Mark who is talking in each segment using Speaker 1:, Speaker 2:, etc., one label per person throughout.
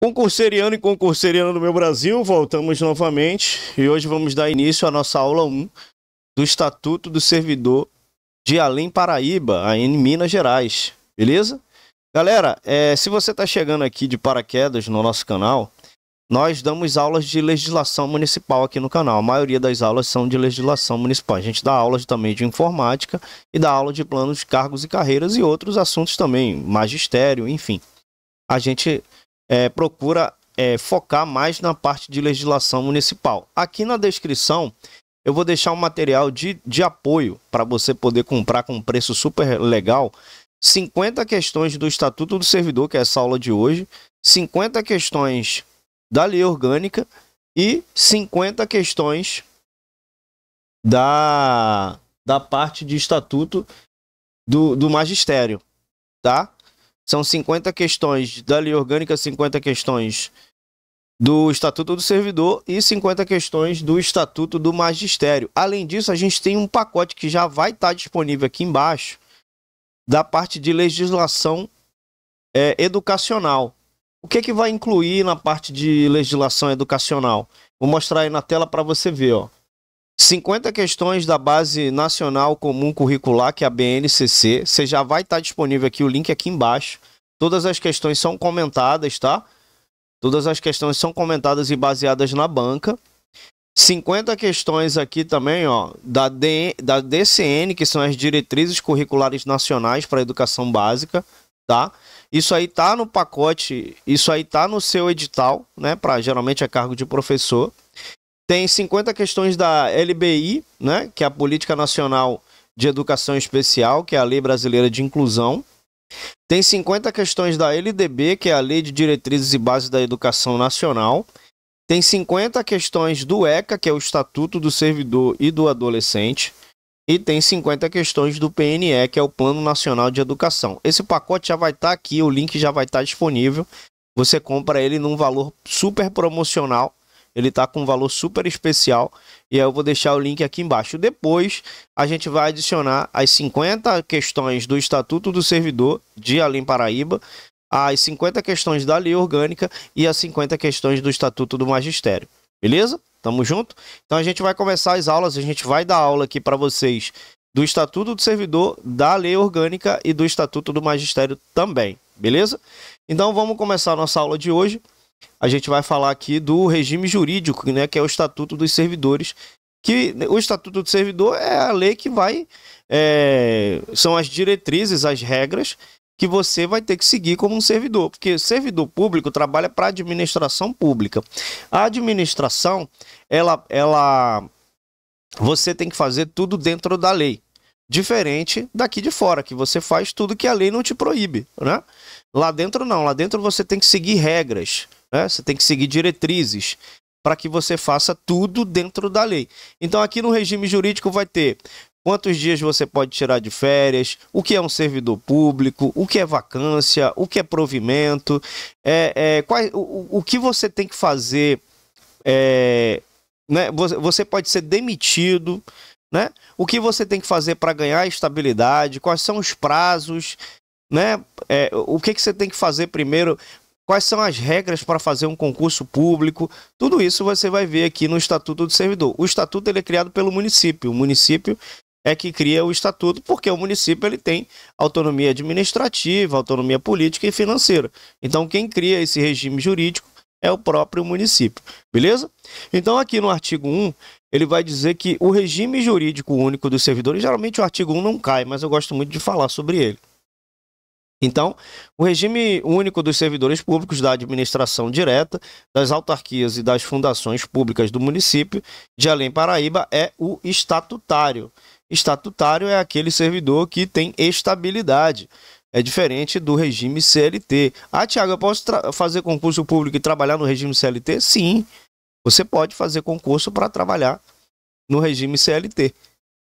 Speaker 1: Concurseriano e concurseriana do meu Brasil, voltamos novamente e hoje vamos dar início à nossa aula 1 do Estatuto do Servidor de Além Paraíba, aí em Minas Gerais, beleza? Galera, se você está chegando aqui de paraquedas no nosso canal, nós damos aulas de legislação municipal aqui no canal. A maioria das aulas são de legislação municipal. A gente dá aulas também de informática e dá aula de planos, cargos e carreiras e outros assuntos também, magistério, enfim. A gente procura focar mais na parte de legislação municipal. Aqui na descrição eu vou deixar um material de apoio para você poder comprar com um preço super legal. 50 questões do Estatuto do Servidor, que é essa aula de hoje, 50 questões da Lei Orgânica e 50 questões da parte de Estatuto do Magistério, tá? São 50 questões da Lei Orgânica, 50 questões do Estatuto do Servidor e 50 questões do Estatuto do Magistério. Além disso, a gente tem um pacote que já vai estar disponível aqui embaixo, da parte de legislação educacional. O que vai incluir na parte de legislação educacional? Vou mostrar aí na tela para você ver, ó. 50 questões da Base Nacional Comum Curricular, que é a BNCC. Você já vai estar disponível aqui, o link aqui embaixo. Todas as questões são comentadas, tá? Todas as questões são comentadas e baseadas na banca. 50 questões aqui também, ó, da DCN, que são as Diretrizes Curriculares Nacionais para a Educação Básica, tá? Isso aí tá no pacote, isso aí tá no seu edital, né? Geralmente é cargo de professor. Tem 50 questões da LBI, né? Que é a Política Nacional de Educação Especial, que é a Lei Brasileira de Inclusão. Tem 50 questões da LDB, que é a Lei de Diretrizes e Bases da Educação Nacional. Tem 50 questões do ECA, que é o Estatuto do Servidor e do Adolescente. E tem 50 questões do PNE, que é o Plano Nacional de Educação. Esse pacote já vai estar aqui, o link já vai estar disponível. Você compra ele num valor super promocional. Ele está com um valor super especial. E aí eu vou deixar o link aqui embaixo. Depois a gente vai adicionar as 50 questões do Estatuto do Servidor de Além Paraíba, as 50 questões da Lei Orgânica e as 50 questões do Estatuto do Magistério. Beleza? Tamo junto? Então a gente vai começar as aulas, a gente vai dar aula aqui para vocês do Estatuto do Servidor, da Lei Orgânica e do Estatuto do Magistério também, beleza? Então vamos começar a nossa aula de hoje. A gente vai falar aqui do regime jurídico, né, que é o Estatuto dos Servidores, que o Estatuto do Servidor é a lei que vai, são as diretrizes, as regras que você vai ter que seguir como um servidor, porque servidor público trabalha para a administração pública. A administração, você tem que fazer tudo dentro da lei, diferente daqui de fora, que você faz tudo que a lei não te proíbe, né? Lá dentro não, lá dentro você tem que seguir regras, né? Você tem que seguir diretrizes para que você faça tudo dentro da lei. Então aqui no regime jurídico vai ter quantos dias você pode tirar de férias, o que é um servidor público, o que é vacância, o que é provimento, o que você tem que fazer, né? Você pode ser demitido, né? O que você tem que fazer para ganhar estabilidade, quais são os prazos, né? O que você tem que fazer primeiro, quais são as regras para fazer um concurso público, tudo isso você vai ver aqui no Estatuto do Servidor. O Estatuto ele é criado pelo município, o município é que cria o Estatuto, porque o município ele tem autonomia administrativa, autonomia política e financeira. Então quem cria esse regime jurídico é o próprio município, beleza? Então aqui no artigo 1, ele vai dizer que o regime jurídico único dos servidores, geralmente o artigo 1 não cai, mas eu gosto muito de falar sobre ele. Então, o regime único dos servidores públicos da administração direta, das autarquias e das fundações públicas do município de Além Paraíba é o estatutário. Estatutário é aquele servidor que tem estabilidade. É diferente do regime CLT. Ah, Thiago, eu posso fazer concurso público e trabalhar no regime CLT? Sim, você pode fazer concurso para trabalhar no regime CLT,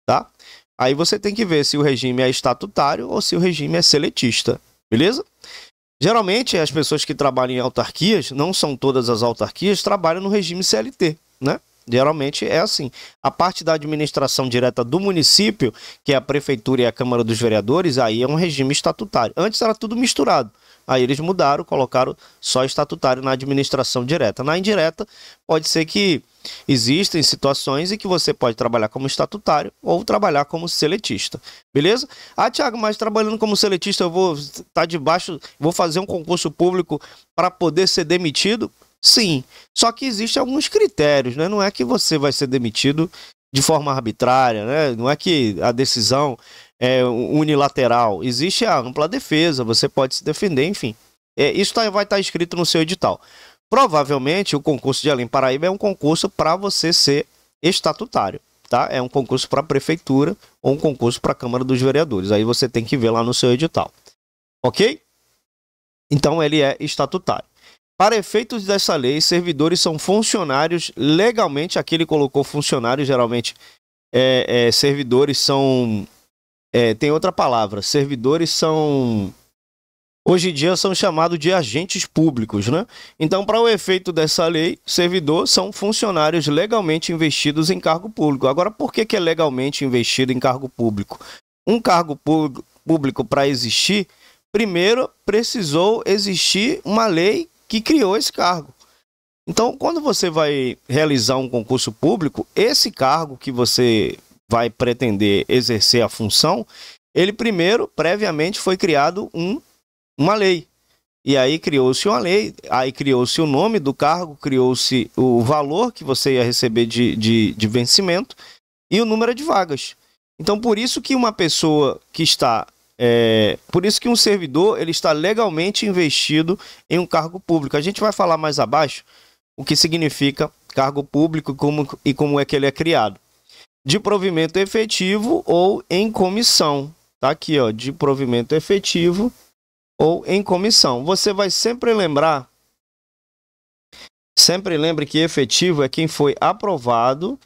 Speaker 1: tá? Aí você tem que ver se o regime é estatutário ou se o regime é seletista, beleza? Geralmente, as pessoas que trabalham em autarquias, não são todas as autarquias, trabalham no regime CLT, né? Geralmente é assim. A parte da administração direta do município, que é a prefeitura e a Câmara dos Vereadores, aí é um regime estatutário. Antes era tudo misturado. Aí eles mudaram, colocaram só estatutário na administração direta. Na indireta, pode ser que existem situações em que você pode trabalhar como estatutário ou trabalhar como seletista, beleza? Ah, Thiago, mas trabalhando como seletista eu vou estar debaixo, vou fazer um concurso público para poder ser demitido? Sim, só que existem alguns critérios, né? Não é que você vai ser demitido de forma arbitrária, né? Não é que a decisão é unilateral. Existe a ampla defesa, você pode se defender, enfim. Isso vai estar escrito no seu edital. Provavelmente o concurso de Além Paraíba é um concurso para você ser estatutário, tá? É um concurso para a prefeitura ou um concurso para a Câmara dos Vereadores. Aí você tem que ver lá no seu edital, ok? Então ele é estatutário. Para efeitos dessa lei, servidores são funcionários legalmente. Aqui ele colocou funcionários, geralmente servidores são... tem outra palavra, servidores são... Hoje em dia são chamados de agentes públicos, né? Então, para o efeito dessa lei, servidor são funcionários legalmente investidos em cargo público. Agora, por que é legalmente investido em cargo público? Um cargo público, para existir, primeiro precisou existir uma lei que criou esse cargo. Então, quando você vai realizar um concurso público, esse cargo que você vai pretender exercer a função, ele primeiro, previamente, foi criado uma lei. E aí criou-se uma lei, aí criou-se o nome do cargo, criou-se o valor que você ia receber de vencimento e o número de vagas. Então, por isso que uma pessoa que está... por isso que um servidor ele está legalmente investido em um cargo público. A gente vai falar mais abaixo o que significa cargo público e como é que ele é criado. De provimento efetivo ou em comissão. Tá aqui, ó, de provimento efetivo ou em comissão. Você vai sempre lembrar, sempre lembre que efetivo é quem foi aprovado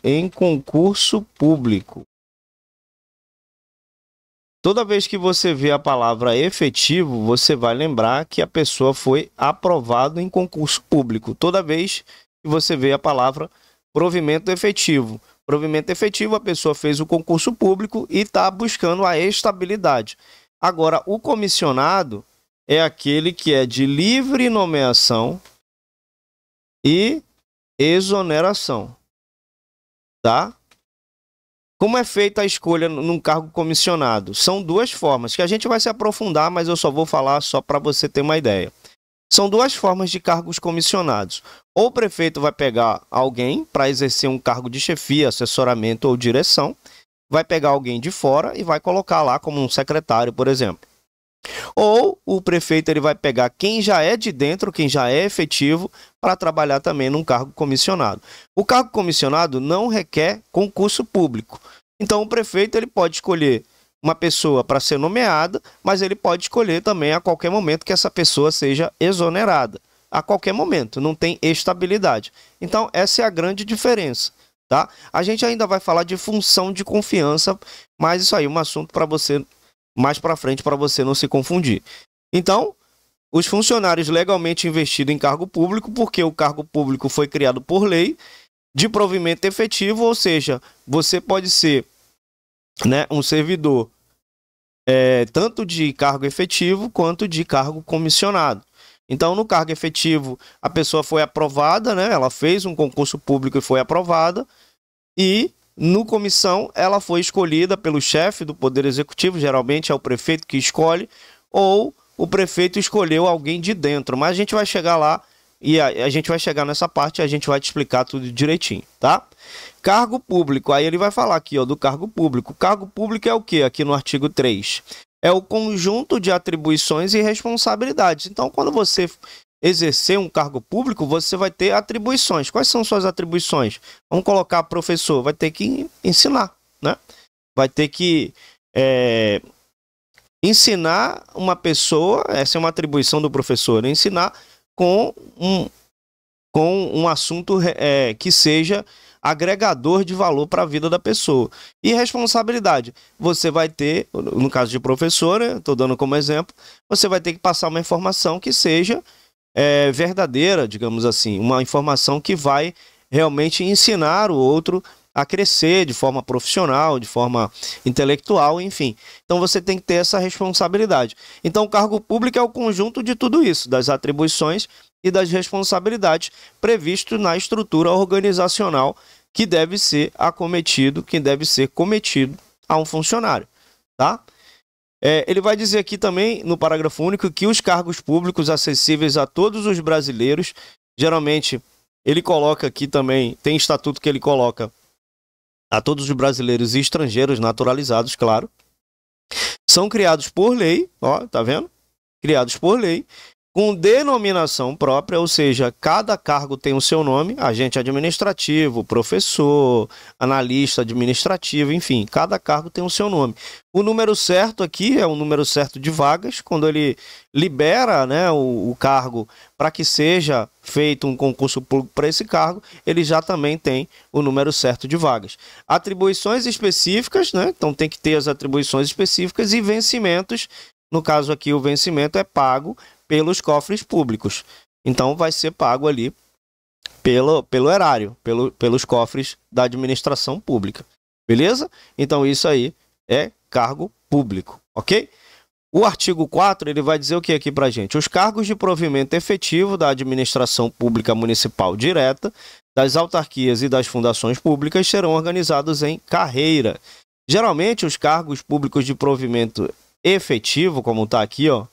Speaker 1: em concurso público. Toda vez que você vê a palavra efetivo, você vai lembrar que a pessoa foi aprovada em concurso público. Toda vez que você vê a palavra provimento efetivo. Provimento efetivo, a pessoa fez o concurso público e está buscando a estabilidade. Agora, o comissionado é aquele que é de livre nomeação e exoneração. Tá? Como é feita a escolha num cargo comissionado? São duas formas, que a gente vai se aprofundar, mas eu só vou falar só para você ter uma ideia. São duas formas de cargos comissionados. Ou o prefeito vai pegar alguém para exercer um cargo de chefia, assessoramento ou direção, vai pegar alguém de fora e vai colocar lá como um secretário, por exemplo. Ou o prefeito ele vai pegar quem já é de dentro, quem já é efetivo, para trabalhar também num cargo comissionado. O cargo comissionado não requer concurso público. Então o prefeito ele pode escolher uma pessoa para ser nomeada, mas ele pode escolher também a qualquer momento que essa pessoa seja exonerada. A qualquer momento, não tem estabilidade. Então essa é a grande diferença. Tá? A gente ainda vai falar de função de confiança, mas isso aí é um assunto para você mais para frente, para você não se confundir. Então, os funcionários legalmente investidos em cargo público, porque o cargo público foi criado por lei, de provimento efetivo, ou seja, você pode ser, né, um servidor tanto de cargo efetivo quanto de cargo comissionado. Então, no cargo efetivo, a pessoa foi aprovada, né? Ela fez um concurso público e foi aprovada. E, no comissão, ela foi escolhida pelo chefe do Poder Executivo, geralmente é o prefeito que escolhe, ou o prefeito escolheu alguém de dentro. Mas a gente vai chegar lá e a gente vai chegar nessa parte e a gente vai te explicar tudo direitinho, tá? Cargo público, aí ele vai falar aqui, ó, do cargo público. Cargo público é o quê? Aqui no artigo 3. É o conjunto de atribuições e responsabilidades. Então, quando você exercer um cargo público, você vai ter atribuições. Quais são suas atribuições? Vamos colocar professor, vai ter que ensinar, né? Vai ter que ensinar uma pessoa, essa é uma atribuição do professor, ensinar com um assunto que seja agregador de valor para a vida da pessoa. E responsabilidade, você vai ter, no caso de professor, né, estou dando como exemplo, você vai ter que passar uma informação que seja verdadeira, digamos assim, uma informação que vai realmente ensinar o outro a crescer de forma profissional, de forma intelectual, enfim. Então você tem que ter essa responsabilidade. Então o cargo público é o conjunto de tudo isso, das atribuições e das responsabilidades previsto na estrutura organizacional que deve ser acometido, que deve ser cometido a um funcionário, tá? Ele vai dizer aqui também, no parágrafo único, que os cargos públicos acessíveis a todos os brasileiros, geralmente, ele coloca aqui também, tem estatuto que ele coloca a todos os brasileiros e estrangeiros naturalizados, claro, são criados por lei, ó, tá vendo? Criados por lei, com denominação própria, ou seja, cada cargo tem o seu nome, agente administrativo, professor, analista administrativo, enfim, cada cargo tem o seu nome. O número certo aqui é o número certo de vagas, quando ele libera, né, o cargo para que seja feito um concurso público para esse cargo, ele já também tem o número certo de vagas. Atribuições específicas, né, então tem que ter as atribuições específicas e vencimentos, no caso aqui o vencimento é pago pelos cofres públicos. Então vai ser pago ali pelo erário, pelos cofres da administração pública. Beleza? Então isso aí é cargo público, ok? O artigo 4, ele vai dizer o que aqui pra gente? Os cargos de provimento efetivo da administração pública municipal direta, das autarquias e das fundações públicas serão organizados em carreira. Geralmente os cargos públicos de provimento efetivo, como está aqui, ó,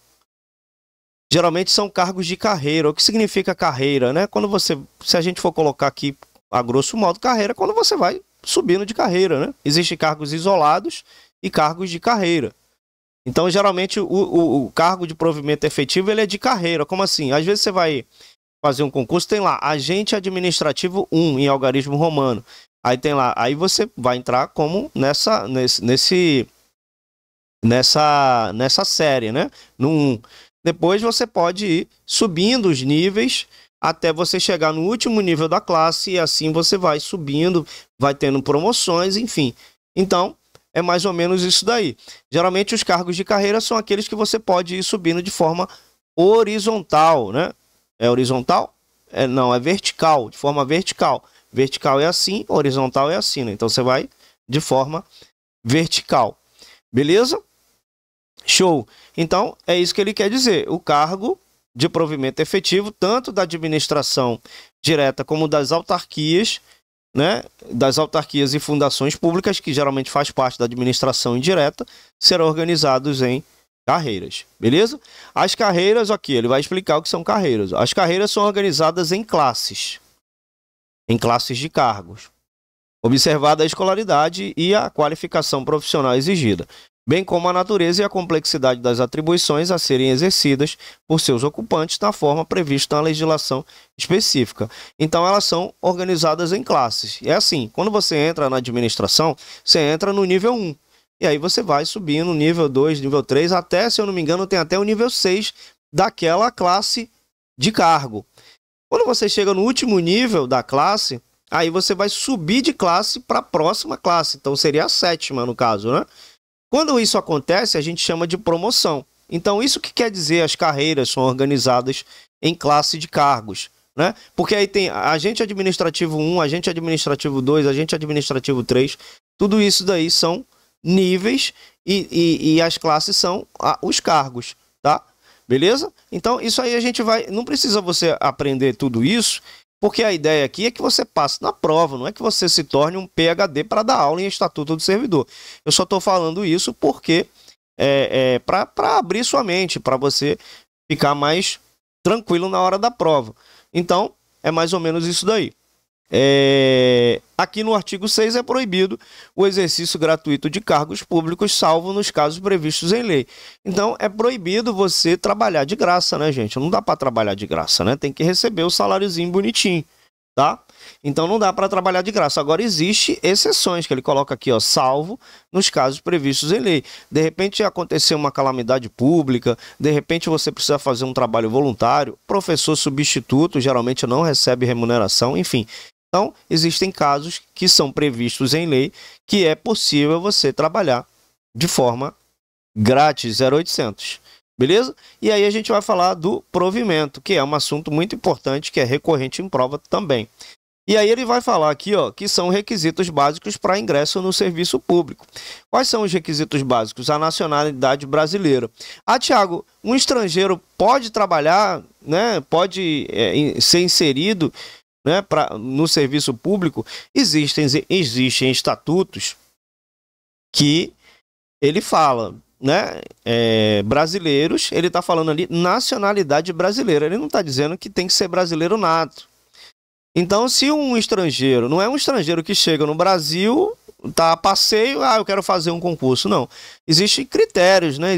Speaker 1: geralmente são cargos de carreira. O que significa carreira, né? Quando se a gente for colocar aqui a grosso modo, carreira é quando você vai subindo de carreira, né? Existem cargos isolados e cargos de carreira. Então, geralmente, o cargo de provimento efetivo, ele é de carreira. Como assim? Às vezes você vai fazer um concurso, tem lá, agente administrativo 1 em algarismo romano. Aí tem lá, aí você vai entrar como nessa série, né? No 1. Depois você pode ir subindo os níveis até você chegar no último nível da classe e assim você vai subindo, vai tendo promoções, enfim. Então, é mais ou menos isso daí. Geralmente os cargos de carreira são aqueles que você pode ir subindo de forma horizontal, né? É horizontal? Não, é vertical, de forma vertical. Vertical é assim, horizontal é assim, né? Então você vai de forma vertical. Beleza? Show! Então, é isso que ele quer dizer. O cargo de provimento efetivo, tanto da administração direta como das autarquias, né? Das autarquias e fundações públicas, que geralmente faz parte da administração indireta, serão organizados em carreiras. Beleza? As carreiras, aqui, ele vai explicar o que são carreiras. As carreiras são organizadas em classes de cargos, observada a escolaridade e a qualificação profissional exigida, bem como a natureza e a complexidade das atribuições a serem exercidas por seus ocupantes na forma prevista na legislação específica. Então, elas são organizadas em classes. É assim, quando você entra na administração, você entra no nível 1. E aí você vai subindo nível 2, nível 3, até, se eu não me engano, tem até o nível 6 daquela classe de cargo. Quando você chega no último nível da classe, aí você vai subir de classe para a próxima classe. Então, seria a 7ª, no caso, né? Quando isso acontece, a gente chama de promoção. Então, isso que quer dizer as carreiras são organizadas em classe de cargos, né? Porque aí tem agente administrativo 1, agente administrativo 2, agente administrativo 3. Tudo isso daí são níveis e as classes são os cargos, tá? Beleza? Então, isso aí a gente vai... Não precisa você aprender tudo isso, porque a ideia aqui é que você passe na prova, não é que você se torne um PhD para dar aula em Estatuto do Servidor. Eu só estou falando isso porque para abrir sua mente, para você ficar mais tranquilo na hora da prova. Então, é mais ou menos isso daí. Aqui no artigo 6 é proibido o exercício gratuito de cargos públicos, salvo nos casos previstos em lei. Então, é proibido você trabalhar de graça, né, gente? Não dá para trabalhar de graça, né? Tem que receber o saláriozinho bonitinho, tá? Então, não dá para trabalhar de graça. Agora, existe exceções, que ele coloca aqui, ó, salvo nos casos previstos em lei. De repente, aconteceu uma calamidade pública, de repente, você precisa fazer um trabalho voluntário, professor substituto, geralmente não recebe remuneração, enfim. Então, existem casos que são previstos em lei que é possível você trabalhar de forma grátis, 0800. Beleza? E aí a gente vai falar do provimento, que é um assunto muito importante, que é recorrente em prova também. E aí ele vai falar aqui, ó, que são requisitos básicos para ingresso no serviço público. Quais são os requisitos básicos? A nacionalidade brasileira. Ah, Thiago, um estrangeiro pode trabalhar, né? Pode ser inserido, né, no serviço público? Existem estatutos que ele fala, né, brasileiros, ele está falando ali nacionalidade brasileira. Ele não está dizendo que tem que ser brasileiro nato. Então, se um estrangeiro, não é um estrangeiro que chega no Brasil, tá a passeio, eu quero fazer um concurso, não. Existem critérios, né?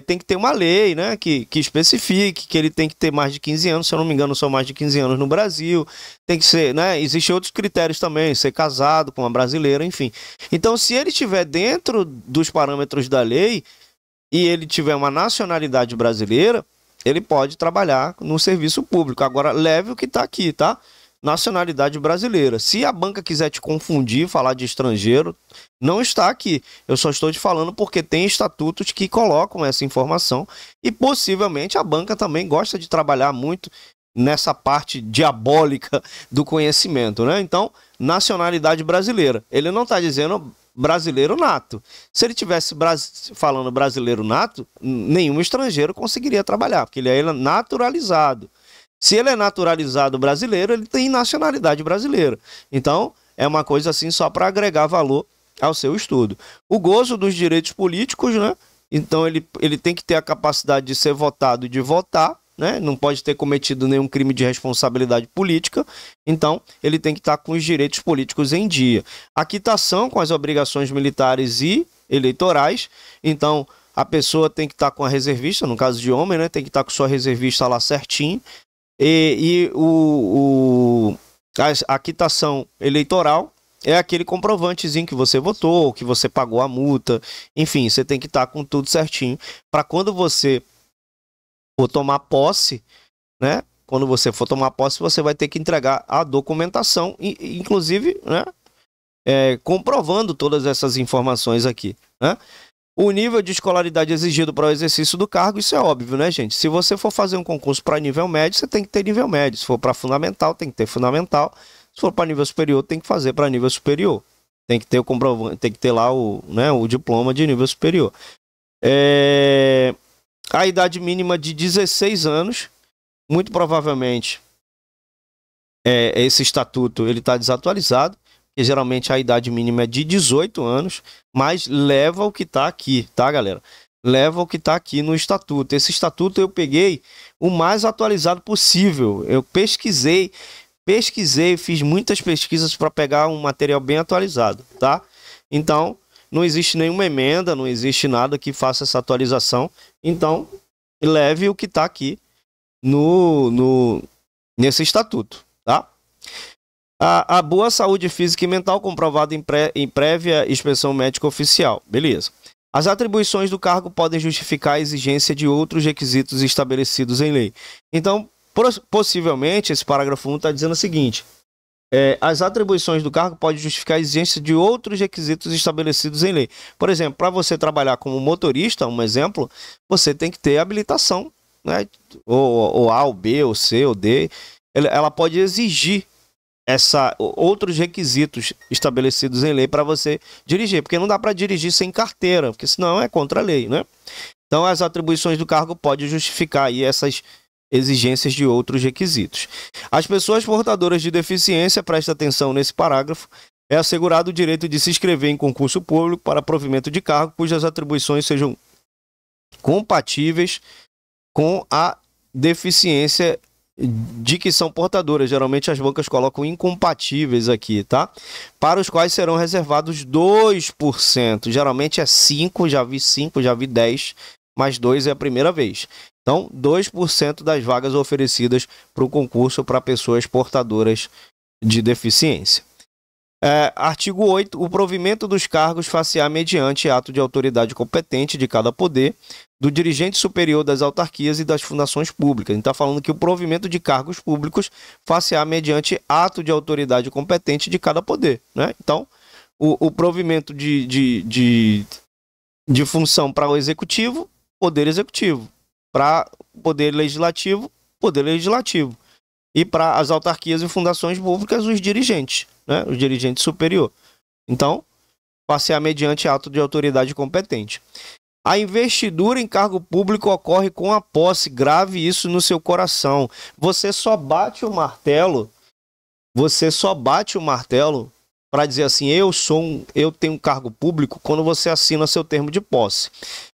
Speaker 1: Tem que ter uma lei, né, que especifique que ele tem que ter mais de 15 anos, se eu não me engano, são mais de 15 anos no Brasil, tem que ser, né, existem outros critérios também, ser casado com uma brasileira, enfim. Então, se ele estiver dentro dos parâmetros da lei e ele tiver uma nacionalidade brasileira, ele pode trabalhar no serviço público. Agora, leve o que está aqui, tá? Nacionalidade brasileira. Se a banca quiser te confundir, falar de estrangeiro, não está aqui. Eu só estou te falando porque tem estatutos que colocam essa informação e possivelmente a banca também gosta de trabalhar muito nessa parte diabólica do conhecimento, né? Então, nacionalidade brasileira. Ele não está dizendo brasileiro nato. Se ele tivesse falando brasileiro nato, nenhum estrangeiro conseguiria trabalhar, porque ele é naturalizado. Se ele é naturalizado brasileiro, ele tem nacionalidade brasileira. Então, é uma coisa assim só para agregar valor ao seu estudo. O gozo dos direitos políticos, né? Então, ele tem que ter a capacidade de ser votado e de votar, né? Não pode ter cometido nenhum crime de responsabilidade política, então ele tem que estar com os direitos políticos em dia. A quitação com as obrigações militares e eleitorais, então a pessoa tem que estar com a reservista, no caso de homem, né? Tem que estar com sua reservista lá certinho, a quitação eleitoral é aquele comprovantezinho que você votou, que você pagou a multa, enfim, você tem que estar com tudo certinho, para quando você for tomar posse, né? Quando você for tomar posse, você vai ter que entregar a documentação, inclusive, né, comprovando todas essas informações aqui, né? O nível de escolaridade exigido para o exercício do cargo, isso é óbvio, né, gente? Se você for fazer um concurso para nível médio, você tem que ter nível médio. Se for para fundamental, tem que ter fundamental. Se for para nível superior, tem que fazer para nível superior. Tem que ter o comprovante, tem que ter lá o diploma de nível superior. A idade mínima de 16 anos, muito provavelmente esse estatuto ele está desatualizado, porque geralmente a idade mínima é de 18 anos, mas leva o que está aqui, tá, galera? Leva o que está aqui no estatuto. Esse estatuto eu peguei o mais atualizado possível. Eu pesquisei, fiz muitas pesquisas para pegar um material bem atualizado, tá? Então, não existe nenhuma emenda, não existe nada que faça essa atualização. Então, leve o que está aqui nesse estatuto, tá? A boa saúde física e mental comprovada em prévia inspeção médica oficial. Beleza. As atribuições do cargo podem justificar a exigência de outros requisitos estabelecidos em lei. Então, possivelmente, esse parágrafo 1 está dizendo o seguinte: as atribuições do cargo podem justificar a exigência de outros requisitos estabelecidos em lei. Por exemplo, para você trabalhar como motorista, um exemplo, você tem que ter habilitação, né? Ou A, ou B, ou C, ou D. Ela pode exigir outros requisitos estabelecidos em lei para você dirigir, porque não dá para dirigir sem carteira, porque senão é contra a lei, né? Então, as atribuições do cargo podem justificar aí essas exigências de outros requisitos. As pessoas portadoras de deficiência, presta atenção nesse parágrafo, é assegurado o direito de se inscrever em concurso público para provimento de cargo cujas atribuições sejam compatíveis com a deficiência de que são portadoras. Geralmente as bancas colocam incompatíveis aqui, tá? Para os quais serão reservados 2%. Geralmente é 5, já vi 5, já vi 10, mas 2 é a primeira vez. Então, 2% das vagas oferecidas para o concurso para pessoas portadoras de deficiência. Artigo 8. O provimento dos cargos far-se-á mediante ato de autoridade competente de cada poder, do dirigente superior das autarquias e das fundações públicas. A gente está falando que o provimento de cargos públicos far-se-á mediante ato de autoridade competente de cada poder, né? Então, o provimento de função para o executivo, poder executivo. Para poder legislativo, poder legislativo. e para as autarquias e fundações públicas, os dirigentes, né? Os dirigentes superior. Então, passear mediante ato de autoridade competente. A investidura em cargo público ocorre com a posse. Grave isso no seu coração. Você só bate o martelo para dizer assim, eu tenho um cargo público, quando você assina seu termo de posse.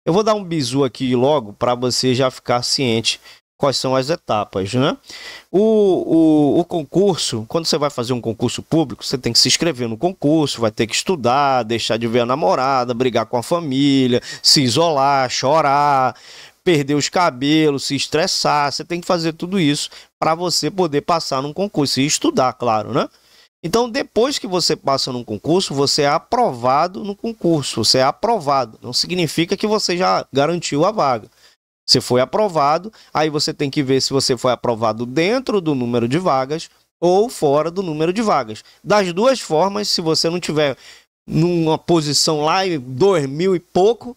Speaker 1: Eu vou dar um bizu aqui logo para você já ficar ciente quais são as etapas, né? O concurso, quando você vai fazer um concurso público, você tem que se inscrever no concurso, vai ter que estudar, deixar de ver a namorada, brigar com a família, se isolar, chorar, perder os cabelos, se estressar. Você tem que fazer tudo isso para você poder passar num concurso e estudar, claro, né? Então, depois que você passa num concurso, você é aprovado no concurso, você é aprovado. Não significa que você já garantiu a vaga. Você foi aprovado, aí você tem que ver se você foi aprovado dentro do número de vagas ou fora do número de vagas. Das duas formas, se você não tiver numa posição lá em 2000 e pouco,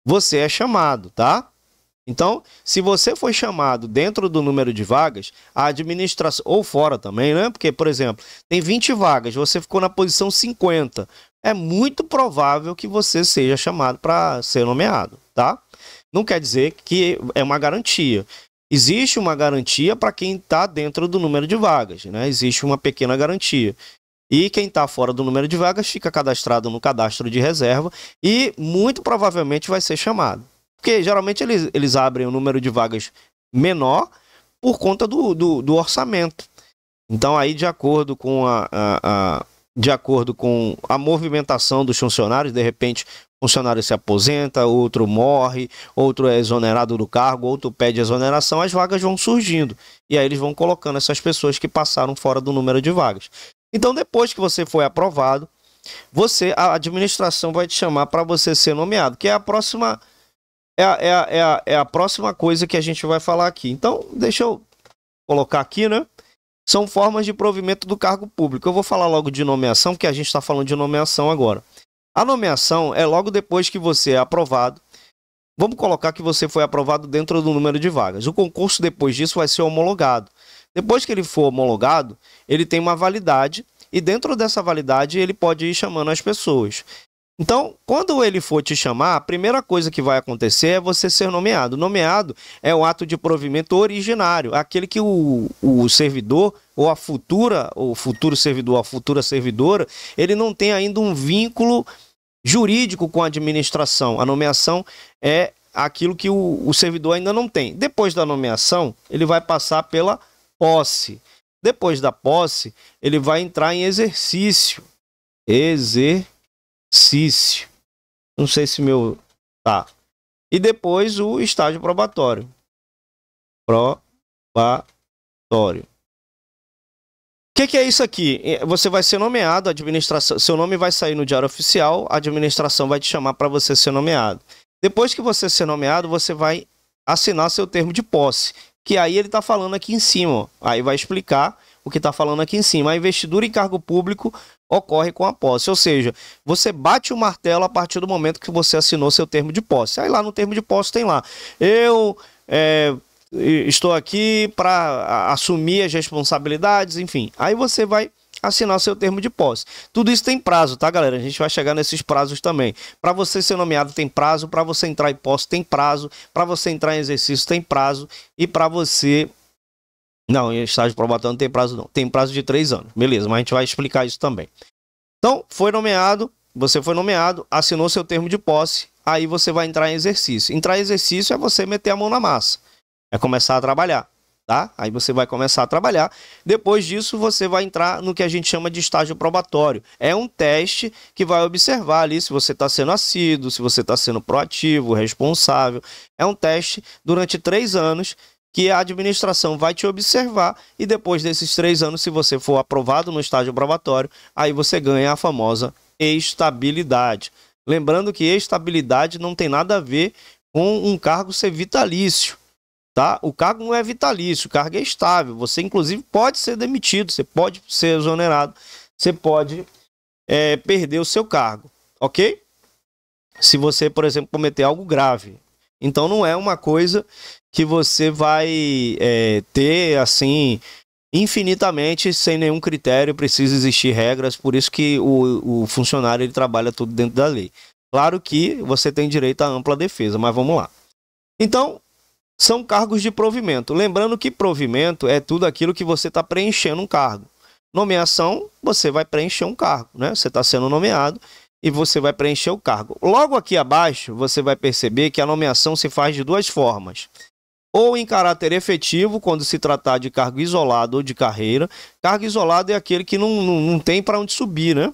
Speaker 1: você é chamado, tá? Então, se você foi chamado dentro do número de vagas, a administração, ou fora também, né? Porque, por exemplo, tem 20 vagas, você ficou na posição 50. É muito provável que você seja chamado para ser nomeado, tá? Não quer dizer que é uma garantia. Existe uma garantia para quem está dentro do número de vagas, né? Existe uma pequena garantia. E quem está fora do número de vagas fica cadastrado no cadastro de reserva e muito provavelmente vai ser chamado. Porque geralmente eles abrem o número de vagas menor por conta do orçamento. Então aí de acordo com a movimentação dos funcionários, de repente funcionário se aposenta, outro morre, outro é exonerado do cargo, outro pede exoneração, as vagas vão surgindo. E aí eles vão colocando essas pessoas que passaram fora do número de vagas. Então depois que você foi aprovado, a administração vai te chamar para você ser nomeado, que é a próxima a próxima coisa que a gente vai falar aqui. Então deixa eu colocar aqui, né? São formas de provimento do cargo público. Eu vou falar logo de nomeação, porque a gente está falando de nomeação agora. A nomeação é logo depois que você é aprovado. Vamos colocar que você foi aprovado dentro do número de vagas. O concurso, depois disso, vai ser homologado. Depois que ele for homologado, ele tem uma validade e dentro dessa validade ele pode ir chamando as pessoas. Então, quando ele for te chamar, a primeira coisa que vai acontecer é você ser nomeado. Nomeado é o ato de provimento originário, aquele que o servidor ou o futuro servidor, a futura servidora, ele não tem ainda um vínculo jurídico com a administração. A nomeação é aquilo que o servidor ainda não tem. Depois da nomeação, ele vai passar pela posse. Depois da posse, ele vai entrar em exercício. Não sei se meu... Tá. E depois o estágio probatório. O que é isso aqui? Você vai ser nomeado, a administração, seu nome vai sair no Diário Oficial, a administração vai te chamar para você ser nomeado. Depois que você ser nomeado, você vai assinar seu termo de posse, que aí ele está falando aqui em cima. Ó. Aí vai explicar o que está falando aqui em cima. A investidura em cargo público ocorre com a posse, ou seja, você bate o martelo a partir do momento que você assinou seu termo de posse. Aí lá no termo de posse tem lá, estou aqui para assumir as responsabilidades, enfim. Aí você vai assinar seu termo de posse. Tudo isso tem prazo, tá, galera? A gente vai chegar nesses prazos também. Para você ser nomeado tem prazo, para você entrar em posse tem prazo, para você entrar em exercício tem prazo e para você... Não, em estágio probatório não tem prazo não. Tem prazo de 3 anos. Beleza, mas a gente vai explicar isso também. Então, você foi nomeado, assinou seu termo de posse, aí você vai entrar em exercício. Entrar em exercício é você meter a mão na massa. É começar a trabalhar, tá? Aí você vai começar a trabalhar. Depois disso, você vai entrar no que a gente chama de estágio probatório. É um teste que vai observar ali se você está sendo assíduo, se você está sendo proativo, responsável. É um teste durante 3 anos que a administração vai te observar e depois desses 3 anos, se você for aprovado no estágio probatório, aí você ganha a famosa estabilidade. Lembrando que estabilidade não tem nada a ver com um cargo ser vitalício. Tá? O cargo não é vitalício, o cargo é estável. Você, inclusive, pode ser demitido, você pode ser exonerado, você pode perder o seu cargo, ok? Se você, por exemplo, cometer algo grave. Então, não é uma coisa que você vai ter, assim, infinitamente, sem nenhum critério, precisa existir regras, por isso que o funcionário ele trabalha tudo dentro da lei. Claro que você tem direito à ampla defesa, mas vamos lá. Então, são cargos de provimento. Lembrando que provimento é tudo aquilo que você está preenchendo um cargo. Nomeação, você vai preencher um cargo, né? Você está sendo nomeado e você vai preencher o cargo. Logo aqui abaixo, você vai perceber que a nomeação se faz de duas formas. Ou em caráter efetivo, quando se tratar de cargo isolado ou de carreira. Cargo isolado é aquele que não tem para onde subir, né?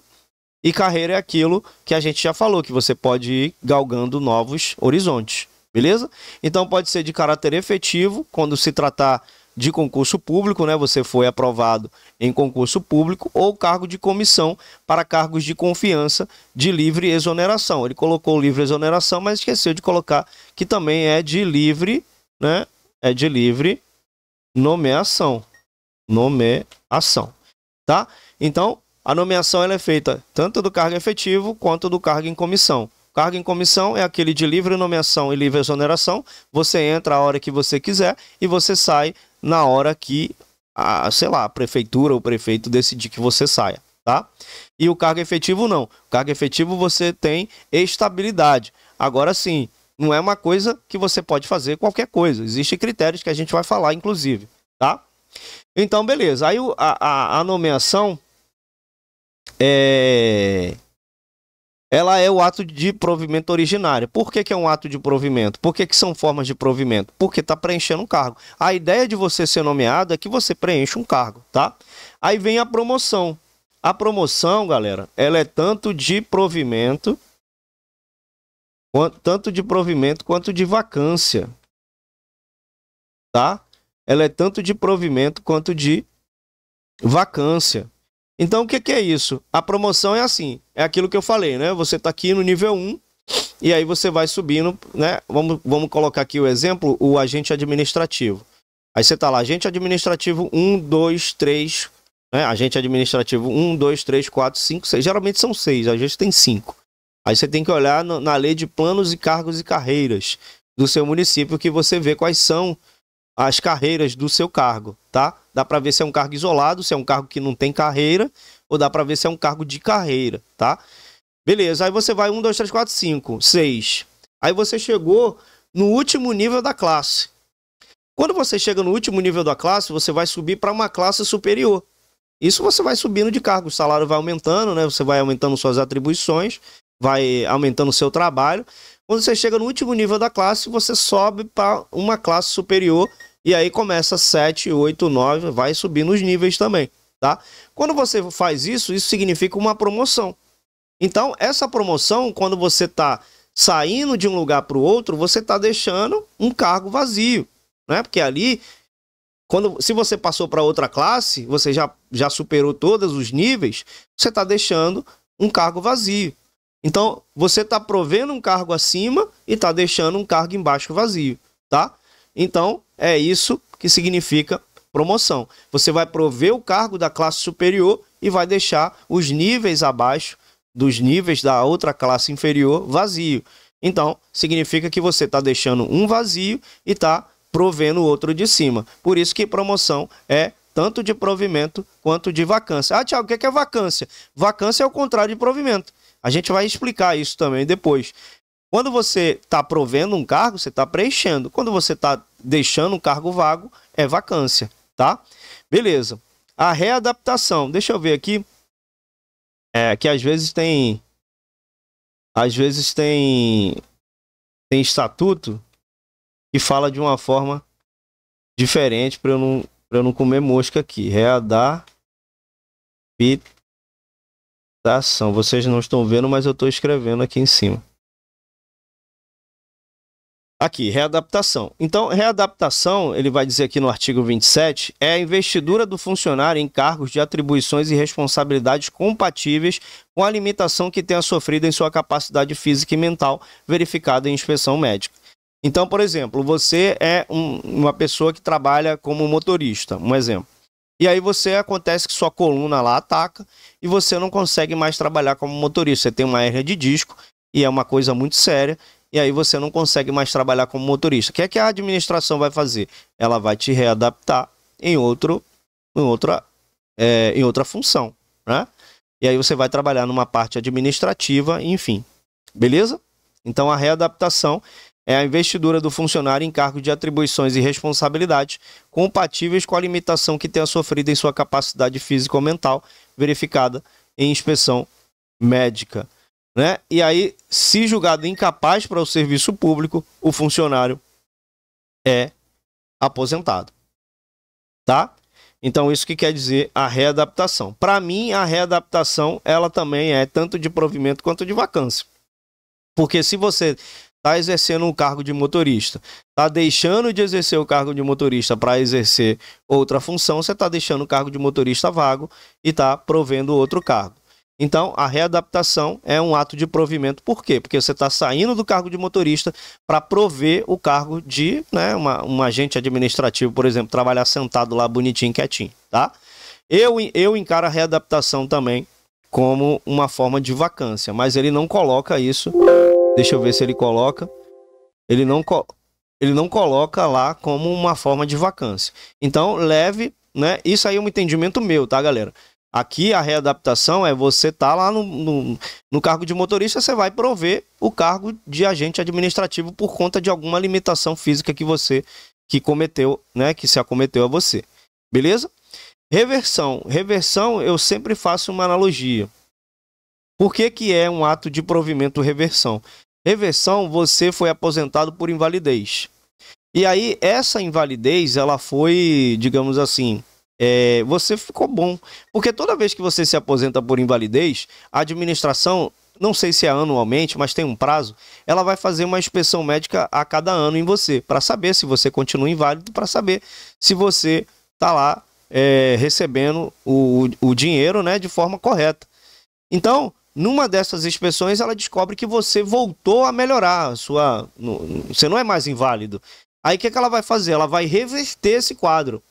Speaker 1: E carreira é aquilo que a gente já falou, que você pode ir galgando novos horizontes, beleza? Então pode ser de caráter efetivo, quando se tratar de concurso público, né? Você foi aprovado em concurso público, ou cargo de comissão para cargos de confiança de livre exoneração. Ele colocou livre exoneração, mas esqueceu de colocar que também é de livre, né? É de livre nomeação. Nomeação, tá? Então, a nomeação ela é feita tanto do cargo efetivo quanto do cargo em comissão. Cargo em comissão é aquele de livre nomeação e livre exoneração. Você entra a hora que você quiser e você sai na hora que, sei lá, a prefeitura ou o prefeito decidir que você saia, tá? E o cargo efetivo não. O cargo efetivo você tem estabilidade. Agora sim, não é uma coisa que você pode fazer qualquer coisa. Existem critérios que a gente vai falar, inclusive, tá? Então, beleza. Aí a nomeação ela é o ato de provimento originário. Por que é um ato de provimento? Por que são formas de provimento? Porque está preenchendo um cargo. A ideia de você ser nomeado é que você preencha um cargo, tá? Aí vem a promoção. A promoção, galera, ela é tanto de provimento quanto de vacância, tá? Ela é tanto de provimento quanto de vacância. Então, o que é isso? A promoção é assim, é aquilo que eu falei, né? Você está aqui no nível 1 e aí você vai subindo, né? Vamos colocar aqui o exemplo, o agente administrativo. Aí você está lá, agente administrativo 1, 2, 3, né? Agente administrativo 1, 2, 3, 4, 5, 6. Geralmente são 6, a gente tem 5. Aí você tem que olhar na lei de planos e cargos e carreiras do seu município que você vê quais são as carreiras do seu cargo, tá? Dá para ver se é um cargo isolado, se é um cargo que não tem carreira, ou dá para ver se é um cargo de carreira, tá? Beleza, aí você vai 1, 2, 3, 4, 5, 6. Aí você chegou no último nível da classe. Quando você chega no último nível da classe, você vai subir para uma classe superior. Isso você vai subindo de cargo, o salário vai aumentando, né? Você vai aumentando suas atribuições, vai aumentando o seu trabalho. Quando você chega no último nível da classe, você sobe para uma classe superior e aí começa 7, 8, 9, vai subir nos níveis também, tá? Quando você faz isso, isso significa uma promoção. Então, essa promoção, quando você está saindo de um lugar para o outro, você está deixando um cargo vazio, né? Porque ali, se você passou para outra classe, você já superou todos os níveis, você está deixando um cargo vazio. Então, você está provendo um cargo acima e está deixando um cargo embaixo vazio, tá? Então, é isso que significa promoção. Você vai prover o cargo da classe superior e vai deixar os níveis abaixo dos níveis da outra classe inferior vazio. Então, significa que você está deixando um vazio e está provendo o outro de cima. Por isso que promoção é tanto de provimento quanto de vacância. Ah, Thiago, o que é vacância? Vacância é o contrário de provimento. A gente vai explicar isso também depois. Quando você está provendo um cargo, você está preenchendo. Quando você está deixando um cargo vago, é vacância, tá? Beleza. A readaptação. Deixa eu ver aqui. Que às vezes tem estatuto que fala de uma forma diferente para eu não comer mosca aqui. Readaptação. Vocês não estão vendo, mas eu estou escrevendo aqui em cima. Aqui, readaptação. Então, readaptação, ele vai dizer aqui no artigo 27, é a investidura do funcionário em cargos de atribuições e responsabilidades compatíveis com a limitação que tenha sofrido em sua capacidade física e mental, verificada em inspeção médica. Então, por exemplo, você é uma pessoa que trabalha como motorista, um exemplo. E aí acontece que sua coluna lá ataca e você não consegue mais trabalhar como motorista. Você tem uma hérnia de disco e é uma coisa muito séria. E aí você não consegue mais trabalhar como motorista. O que é que a administração vai fazer? Ela vai te readaptar em outro em outra função, né? E aí você vai trabalhar numa parte administrativa, enfim. Beleza? Então a readaptação é a investidura do funcionário em cargo de atribuições e responsabilidades compatíveis com a limitação que tenha sofrido em sua capacidade física ou mental, verificada em inspeção médica, né? E aí, se julgado incapaz para o serviço público, o funcionário é aposentado, tá? Então, isso que quer dizer a readaptação. Para mim, a readaptação, ela também é tanto de provimento quanto de vacância. Porque se você está exercendo um cargo de motorista, está deixando de exercer o cargo de motorista para exercer outra função, você está deixando o cargo de motorista vago e está provendo outro cargo. Então, a readaptação é um ato de provimento. Por quê? Porque você está saindo do cargo de motorista para prover o cargo de, né, um agente administrativo, por exemplo, trabalhar sentado lá bonitinho, quietinho, tá? Eu encaro a readaptação também como uma forma de vacância, mas ele não coloca isso. Deixa eu ver se ele coloca. Ele não coloca lá como uma forma de vacância. Então, leve, né? Isso aí é um entendimento meu, tá, galera? Aqui a readaptação é você tá lá no cargo de motorista, você vai prover o cargo de agente administrativo por conta de alguma limitação física que cometeu, né? Que se acometeu a você. Beleza? Reversão. Reversão, eu sempre faço uma analogia. Por que é um ato de provimento reversão? Reversão, você foi aposentado por invalidez. E aí, essa invalidez, ela foi, digamos assim, você ficou bom. Porque toda vez que você se aposenta por invalidez, a administração, não sei se é anualmente, mas tem um prazo, ela vai fazer uma inspeção médica a cada ano em você, para saber se você continua inválido, para saber se você está lá recebendo o dinheiro, né, de forma correta. Então, numa dessas inspeções, ela descobre que você voltou a melhorar, você não é mais inválido. Aí o que ela vai fazer? Ela vai reverter esse quadro.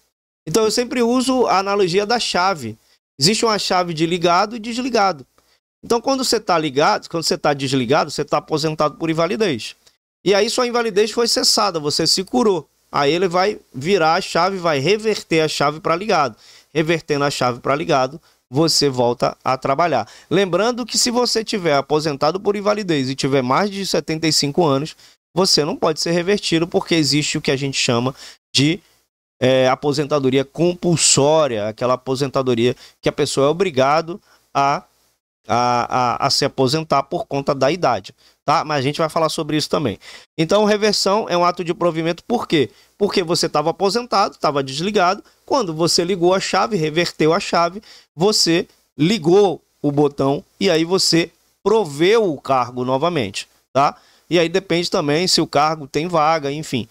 Speaker 1: Então eu sempre uso a analogia da chave. Existe uma chave de ligado e desligado. Então quando você está ligado, quando você está desligado, você está aposentado por invalidez. E aí sua invalidez foi cessada, você se curou. Aí ele vai virar a chave, vai reverter a chave para ligado. Revertendo a chave para ligado, você volta a trabalhar. Lembrando que se você tiver aposentado por invalidez e tiver mais de 75 anos, você não pode ser revertido, porque existe o que a gente chama de aposentadoria compulsória, aquela aposentadoria que a pessoa é obrigado a se aposentar por conta da idade, tá? Mas a gente vai falar sobre isso também. Então, reversão é um ato de provimento, por quê? Porque você estava aposentado, estava desligado, quando você ligou a chave, reverteu a chave, você ligou o botão e aí você proveu o cargo novamente, tá? E aí depende também se o cargo tem vaga, enfim.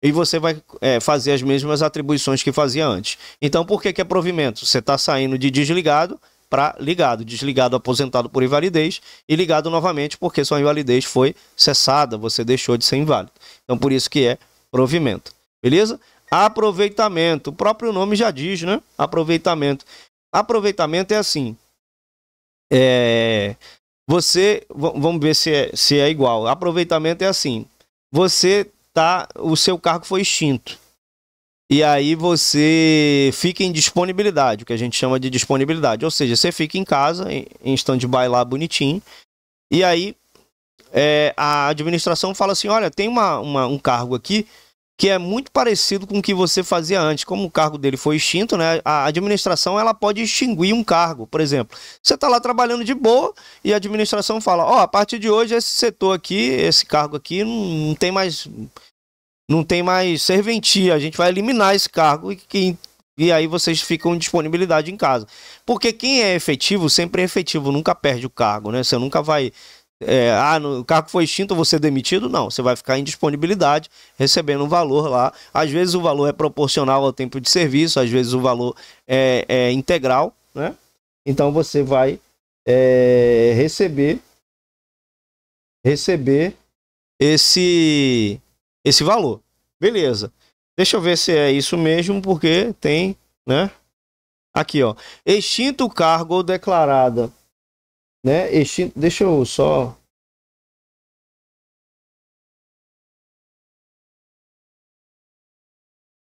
Speaker 1: E você vai fazer as mesmas atribuições que fazia antes. Então, por que é provimento? Você está saindo de desligado para ligado. Desligado, aposentado por invalidez, e ligado novamente porque sua invalidez foi cessada, você deixou de ser inválido. Então, por isso que é provimento. Beleza? Aproveitamento. O próprio nome já diz, né? Aproveitamento. Aproveitamento é assim. Vamos ver se é igual. Aproveitamento é assim. O seu cargo foi extinto. E aí você fica em disponibilidade, o que a gente chama de disponibilidade. Ou seja, você fica em casa, em stand-by lá bonitinho. E aí a administração fala assim, olha, tem um cargo aqui que é muito parecido com o que você fazia antes. Como o cargo dele foi extinto, né? A administração ela pode extinguir um cargo. Por exemplo, você está lá trabalhando de boa e a administração fala, ó, a partir de hoje esse setor aqui, esse cargo aqui não tem mais serventia, a gente vai eliminar esse cargo e aí vocês ficam em disponibilidade em casa. Porque quem é efetivo sempre é efetivo, nunca perde o cargo, né? Você nunca vai... o cargo foi extinto, você demitido? Não, você vai ficar em disponibilidade, recebendo um valor lá. Às vezes o valor é proporcional ao tempo de serviço, às vezes o valor é integral, né? Então você vai receber esse valor. Beleza. Deixa eu ver se é isso mesmo, porque tem, né? Aqui, ó. Extinto o cargo ou declarada, né? Extinto, deixa eu só...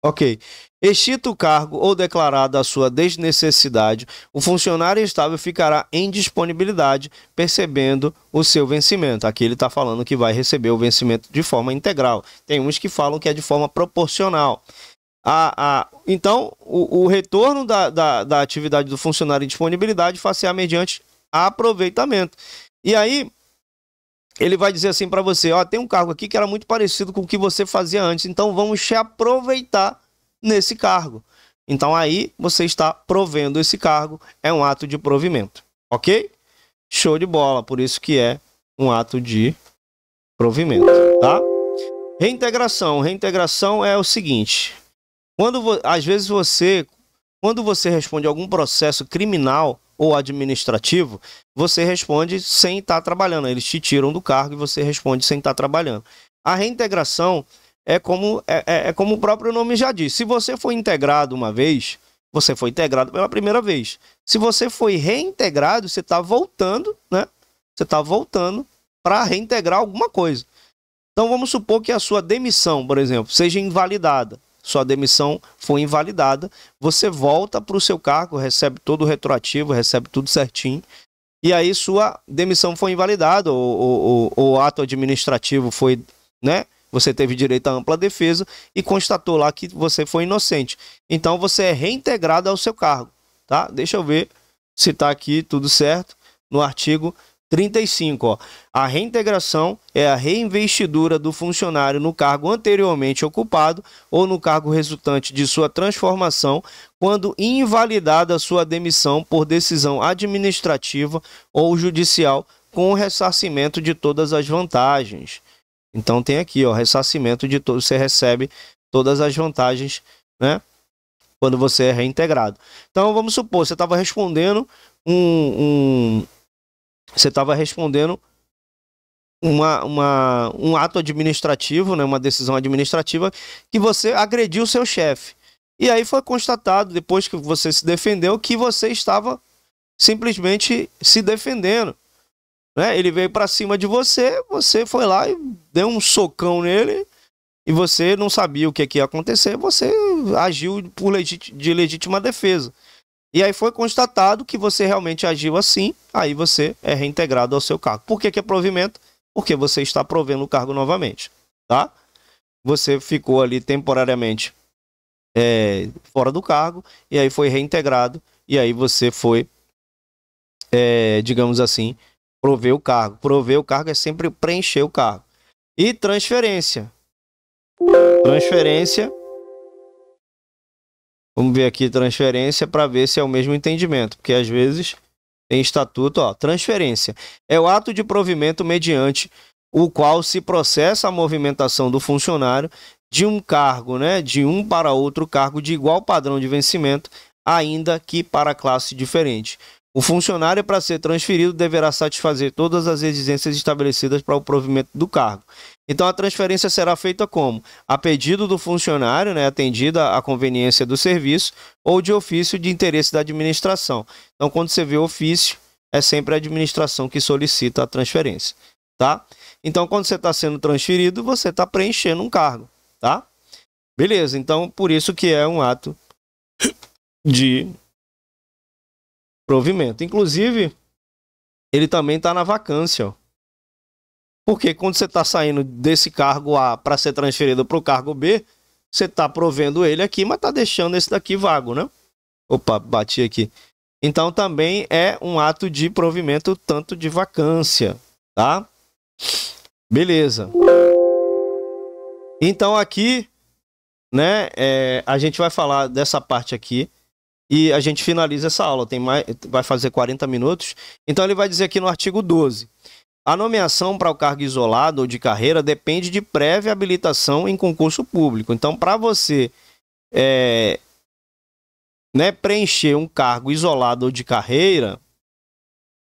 Speaker 1: Ok. Extinto o cargo ou declarada a sua desnecessidade, o funcionário estável ficará em disponibilidade, percebendo o seu vencimento. Aqui ele está falando que vai receber o vencimento de forma integral. Tem uns que falam que é de forma proporcional. Então, o retorno da atividade do funcionário em disponibilidade far-se-á mediante aproveitamento. E aí, ele vai dizer assim para você, ó, tem um cargo aqui que era muito parecido com o que você fazia antes, então vamos te aproveitar nesse cargo. Então aí você está provendo esse cargo, é um ato de provimento, ok? Show de bola, por isso que é um ato de provimento, tá? Reintegração. Reintegração é o seguinte, às vezes quando você responde a algum processo criminal ou administrativo, você responde sem estar trabalhando. Eles te tiram do cargo e você responde sem estar trabalhando. A reintegração é como o próprio nome já diz. Se você foi integrado uma vez, você foi integrado pela primeira vez. Se você foi reintegrado, você está voltando, né? Você está voltando para reintegrar alguma coisa. Então vamos supor que a sua demissão, por exemplo, seja invalidada. Sua demissão foi invalidada, você volta para o seu cargo, recebe todo o retroativo, recebe tudo certinho, e aí sua demissão foi invalidada, ou o ato administrativo foi, né? Você teve direito à ampla defesa e constatou lá que você foi inocente. Então você é reintegrado ao seu cargo, tá? Deixa eu ver se está aqui tudo certo no artigo 35, ó. A reintegração é a reinvestidura do funcionário no cargo anteriormente ocupado ou no cargo resultante de sua transformação, quando invalidada sua demissão por decisão administrativa ou judicial, com o ressarcimento de todas as vantagens. Então tem aqui, ó, ressarcimento de todo, você recebe todas as vantagens, né? Quando você é reintegrado. Então vamos supor, você estava respondendo você estava respondendo um ato administrativo, né, uma decisão administrativa, que você agrediu o seu chefe. E aí foi constatado, depois que você se defendeu, que você estava simplesmente se defendendo, né? Ele veio para cima de você, você foi lá e deu um socão nele, e você não sabia o que ia acontecer, você agiu de legítima defesa. E aí foi constatado que você realmente agiu assim, aí você é reintegrado ao seu cargo. Por que é provimento? Porque você está provendo o cargo novamente, tá? Você ficou ali temporariamente fora do cargo, e aí foi reintegrado, e aí você foi, digamos assim, prover o cargo. Prover o cargo é sempre preencher o cargo. E transferência. Transferência... Vamos ver aqui transferência para ver se é o mesmo entendimento, porque às vezes tem estatuto, ó, transferência. É o ato de provimento mediante o qual se processa a movimentação do funcionário de um cargo, né, de um para outro cargo de igual padrão de vencimento, ainda que para classe diferente. O funcionário, para ser transferido, deverá satisfazer todas as exigências estabelecidas para o provimento do cargo. Então, a transferência será feita como? A pedido do funcionário, né, atendida a conveniência do serviço, ou de ofício de interesse da administração. Então, quando você vê ofício, é sempre a administração que solicita a transferência, tá? Então, quando você está sendo transferido, você está preenchendo um cargo, tá? Beleza, então, por isso que é um ato de provimento. Inclusive, ele também está na vacância, ó. Porque quando você está saindo desse cargo A para ser transferido para o cargo B, você está provendo ele aqui, mas está deixando esse daqui vago, né? Opa, bati aqui. Então também é um ato de provimento, tanto de vacância, tá? Beleza. Então aqui, né, a gente vai falar dessa parte aqui e a gente finaliza essa aula. Vai fazer 40 minutos. Então ele vai dizer aqui no artigo 12. A nomeação para o cargo isolado ou de carreira depende de prévia habilitação em concurso público. Então, para você preencher um cargo isolado ou de carreira,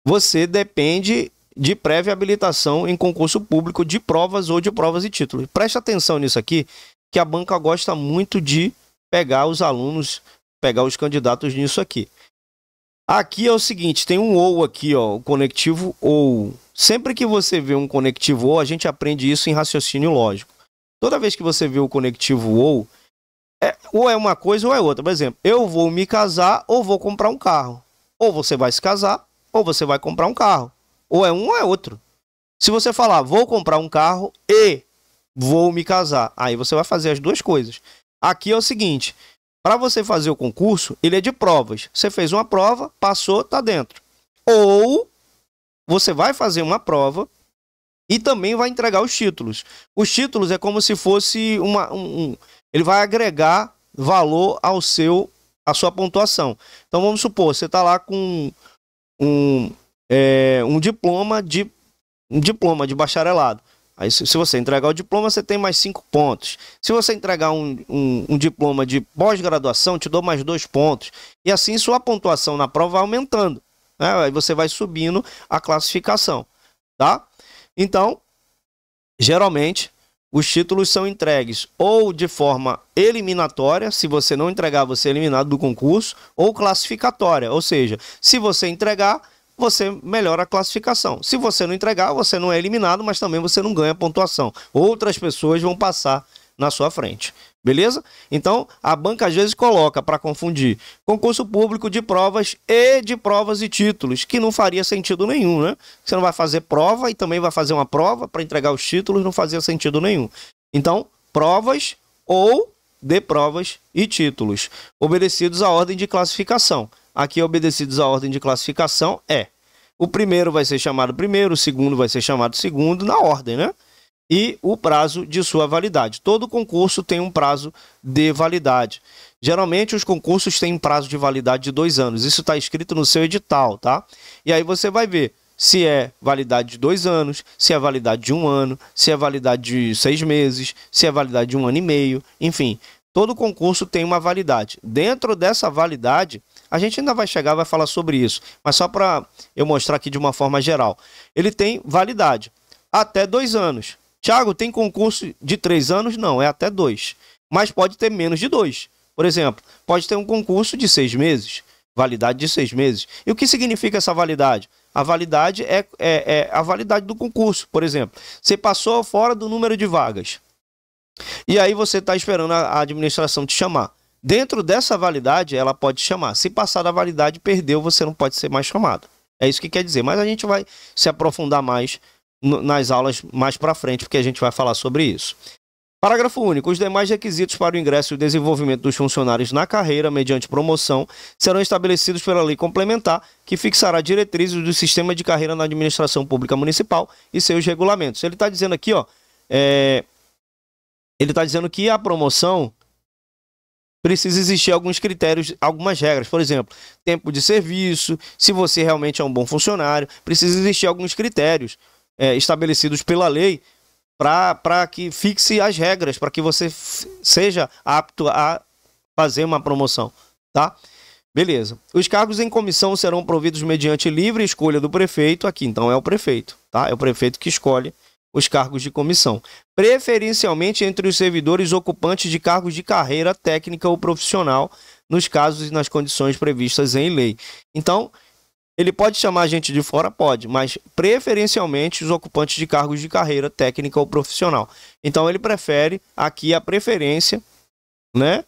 Speaker 1: você depende de prévia habilitação em concurso público de provas ou de provas e títulos. Preste atenção nisso aqui, que a banca gosta muito de pegar os alunos, pegar os candidatos nisso aqui. Aqui é o seguinte, tem um ou aqui, ó, o conectivo ou. Sempre que você vê um conectivo ou, a gente aprende isso em raciocínio lógico. Toda vez que você vê o conectivo ou, Ou é uma coisa ou é outra. Por exemplo, eu vou me casar ou vou comprar um carro. Ou você vai se casar ou você vai comprar um carro. Ou é um ou é outro. Se você falar, vou comprar um carro e vou me casar, aí você vai fazer as duas coisas. Aqui é o seguinte, para você fazer o concurso, ele é de provas. Você fez uma prova, passou, tá dentro. Ou você vai fazer uma prova e também vai entregar os títulos. Os títulos é como se fosse ele vai agregar valor à sua pontuação. Então vamos supor, você está lá com um diploma de bacharelado. Aí, se você entregar o diploma, você tem mais 5 pontos. Se você entregar um diploma de pós-graduação, te dou mais 2 pontos. E assim sua pontuação na prova vai aumentando, né? Aí você vai subindo a classificação, tá? Então, geralmente, os títulos são entregues ou de forma eliminatória, se você não entregar, você é eliminado do concurso, ou classificatória, ou seja, se você entregar, você melhora a classificação. Se você não entregar, você não é eliminado, mas também você não ganha pontuação. Outras pessoas vão passar na sua frente. Beleza? Então, a banca às vezes coloca para confundir concurso público de provas e títulos, que não faria sentido nenhum, né? Você não vai fazer prova e também vai fazer uma prova para entregar os títulos, não fazia sentido nenhum. Então, provas ou de provas e títulos, obedecidos à ordem de classificação. Aqui, obedecidos à ordem de classificação, o primeiro vai ser chamado primeiro, o segundo vai ser chamado segundo, na ordem, né? E o prazo de sua validade. Todo concurso tem um prazo de validade. Geralmente, os concursos têm um prazo de validade de 2 anos. Isso está escrito no seu edital, tá? E aí você vai ver se é validade de 2 anos, se é validade de 1 ano, se é validade de 6 meses, se é validade de 1 ano e meio, enfim. Todo concurso tem uma validade. Dentro dessa validade, a gente ainda vai chegar, vai falar sobre isso, mas só para eu mostrar aqui de uma forma geral. Ele tem validade até 2 anos. Tiago, tem concurso de 3 anos? Não, é até 2. Mas pode ter menos de 2. Por exemplo, pode ter um concurso de 6 meses, validade de 6 meses. E o que significa essa validade? A validade é a validade do concurso. Por exemplo, você passou fora do número de vagas. E aí você está esperando a administração te chamar. Dentro dessa validade, ela pode chamar. Se passar da validade, perdeu, você não pode ser mais chamado. É isso que quer dizer. Mas a gente vai se aprofundar mais nas aulas mais para frente, porque a gente vai falar sobre isso. Parágrafo único. Os demais requisitos para o ingresso e o desenvolvimento dos funcionários na carreira, mediante promoção, serão estabelecidos pela lei complementar, que fixará diretrizes do sistema de carreira na administração pública municipal e seus regulamentos. Ele está dizendo aqui, ó, ele está dizendo que a promoção precisa existir alguns critérios, algumas regras. Por exemplo, tempo de serviço, se você realmente é um bom funcionário, precisa existir alguns critérios estabelecidos pela lei para que fixe as regras, para que você seja apto a fazer uma promoção, tá? Beleza. Os cargos em comissão serão providos mediante livre escolha do prefeito. Aqui, então, é o prefeito, tá? É o prefeito que escolhe os cargos de comissão, preferencialmente entre os servidores ocupantes de cargos de carreira técnica ou profissional, nos casos e nas condições previstas em lei. Então, ele pode chamar gente de fora? Pode, mas preferencialmente os ocupantes de cargos de carreira técnica ou profissional. Então, ele prefere, aqui a preferência, né?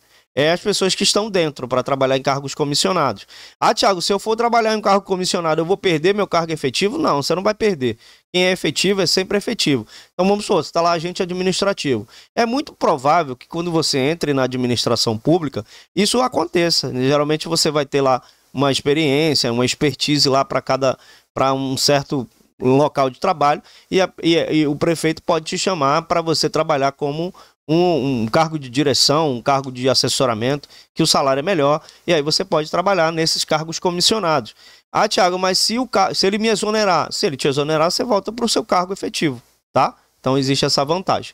Speaker 1: As pessoas que estão dentro para trabalhar em cargos comissionados. Ah, Thiago, se eu for trabalhar em um cargo comissionado, eu vou perder meu cargo efetivo? Não, você não vai perder. Quem é efetivo é sempre efetivo. Então, vamos supor, você está lá agente administrativo. É muito provável que quando você entre na administração pública, isso aconteça. Geralmente você vai ter lá uma experiência, uma expertise lá para um certo local de trabalho e o prefeito pode te chamar para você trabalhar como um cargo de direção, um cargo de assessoramento, que o salário é melhor, e aí você pode trabalhar nesses cargos comissionados. Ah, Thiago, mas se ele me exonerar, se ele te exonerar, você volta para o seu cargo efetivo, tá? Então existe essa vantagem,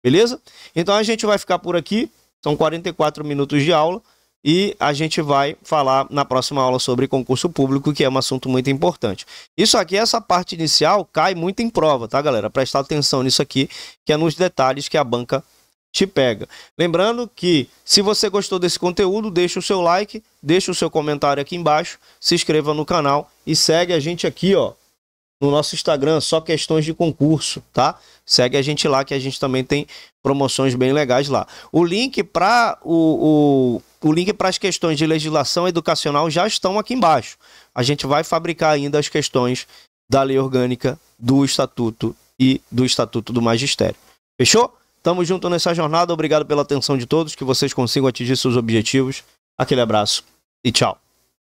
Speaker 1: beleza? Então a gente vai ficar por aqui, são 44 minutos de aula, e a gente vai falar na próxima aula sobre concurso público, que é um assunto muito importante. Isso aqui, essa parte inicial, cai muito em prova, tá, galera? Presta atenção nisso aqui, que é nos detalhes que a banca te pega. Lembrando que, se você gostou desse conteúdo, deixa o seu like, deixa o seu comentário aqui embaixo, se inscreva no canal e segue a gente aqui, ó, no nosso Instagram, só questões de concurso, tá? Segue a gente lá que a gente também tem promoções bem legais lá. O link para o link para as questões de legislação educacional já estão aqui embaixo. A gente vai fabricar ainda as questões da lei orgânica, do estatuto e do estatuto do magistério. Fechou? Tamo junto nessa jornada. Obrigado pela atenção de todos, que vocês consigam atingir seus objetivos. Aquele abraço e tchau.